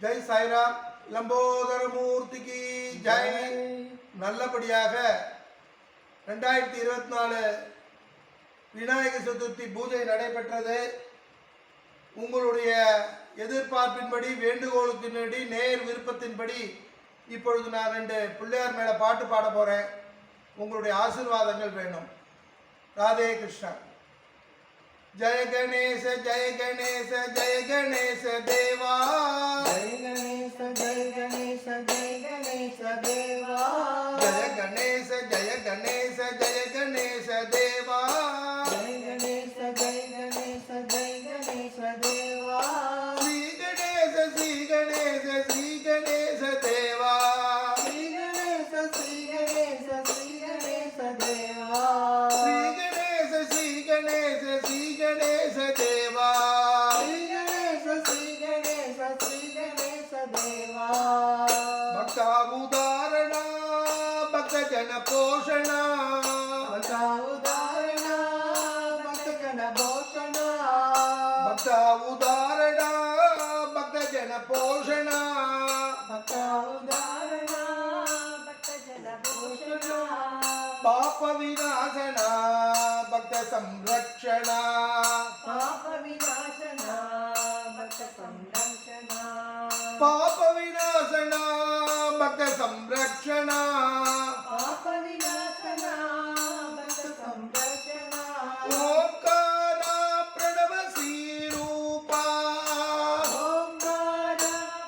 ஜெய் சாய்ராம். லம்போதர மூர்த்திக்கு ஜெய். நல்லபடியாக 2024 விநாயகர் சதுர்த்தி பூஜை நடைபெற்றது. உங்களுடைய எதிர்பார்ப்பின்படி, வேண்டுகோளுக்கின்படி, நேர் விருப்பத்தின்படி இப்பொழுது நான் 2 பிள்ளையார் மேலே பாட்டு பாட போகிறேன். உங்களுடைய ஆசீர்வாதங்கள் வேணும். ராதே கிருஷ்ணா. जय गणेश जय गणेश जय गणेश देवा. जय गणेश जय गणेश जय गणेश देवा. जय गणेश जय गणेश जय गणेश देवा. जय गणेश जय गणेश जय गणेश देवा. श्री गणेश श्री गणेश श्री गणेश देवा. श्री गणेश श्री गणेश श्री गणेश देवा. श्री गणेश श्री गणेश श्री गणेश देवा. श्री गणेश श्री गणेश श्री गणेश देवा. भक्ता उदाहरणा भक्त जन पोषणा. भक्ता उदाहरणा भक्त जन पोषणा. भक्ता उदाहरणा भक्त जन पोषणा. भक्ता उदाहरणा भक्त जन पोषणा. पाप विनाशना भक्त संरक्षणा. पाप विनाशना भक्त संरक्षणा. पाप विनाशना भक्त संरक्षणा. पाप विनाशना भक्त संरक्षणा. ओंकार प्रणव श्री रूपा. ओंकार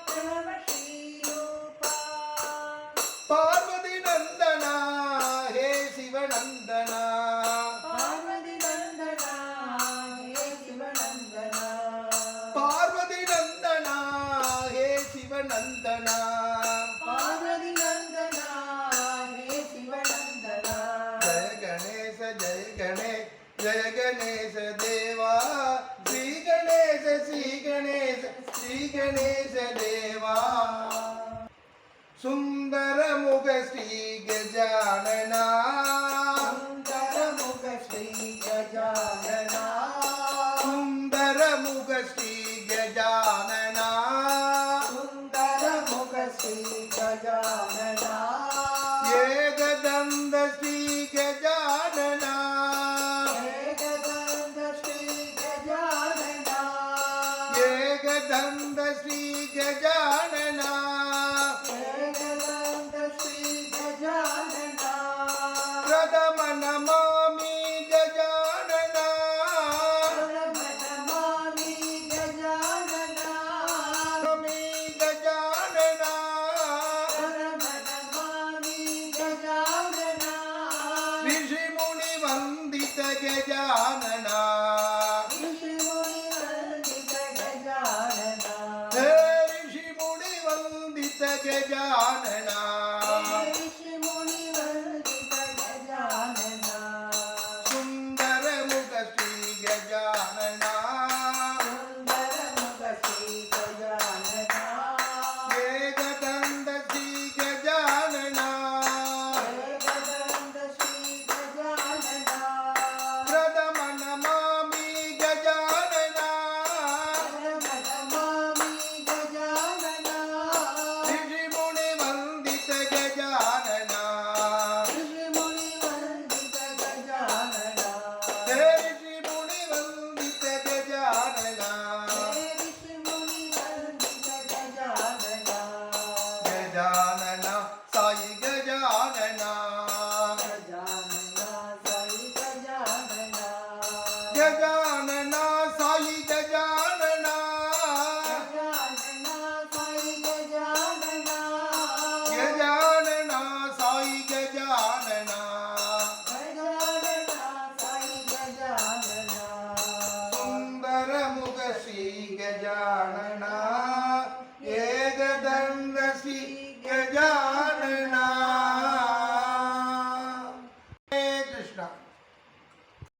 प्रणव श्री रूपा. पार्वती नंदना हे शिव नंदना. पार्वती नंदना हे शिव नंदना. पार्वती नंदना हे शिव नंदना. पार्वती नंदना हे शिव नंदना. जय गणेश जय गणेश जय गणेश देवा. श्री गणेश श्री गणेश श्री गणेश देवा. सुंदर मुख श्री गजानना. सुंदर मुख श्री गजानना. सुंदर मुख श्री गजानना. सुंदर मुख श्री गजानना. एकदंत श्री गजानना. एकदंत श्री गजानना. एकदंत श्री गजानना. एकदंत श्री गजानना. प्रथम नमामि गजानना. नमामि गजानना. नमामि गजानना. नमामि गजानना. ऋषि मुनि वंदित गजानना. ऋषि मुनि वंदित गजानना. हे ऋषि मुनि वंदित गजानना. ऋषि मुनि वंदित गजानना. सुंदर मुख श्री गजानना. सुंदर मुख श्री गजानना. एकदंत श्री गजानना. एकदंत श्री गजानना. प्रथम नमामि गजानना. नमामि गजानना. ऋषि मुनि वंदित गजानना. ऋषि मुनि वंदित गजानना. हे ऋषि मुनि वंदित गजानना. ऋषि मुनि वंदित गजानना. गजानना साई गजानना. गजानना साई गजानना. गजानना साई गजानना. गजानना साई गजानना. गजानना साई गजानना. गजानना साई गजानना. सुंदर मुख श्री गजानना.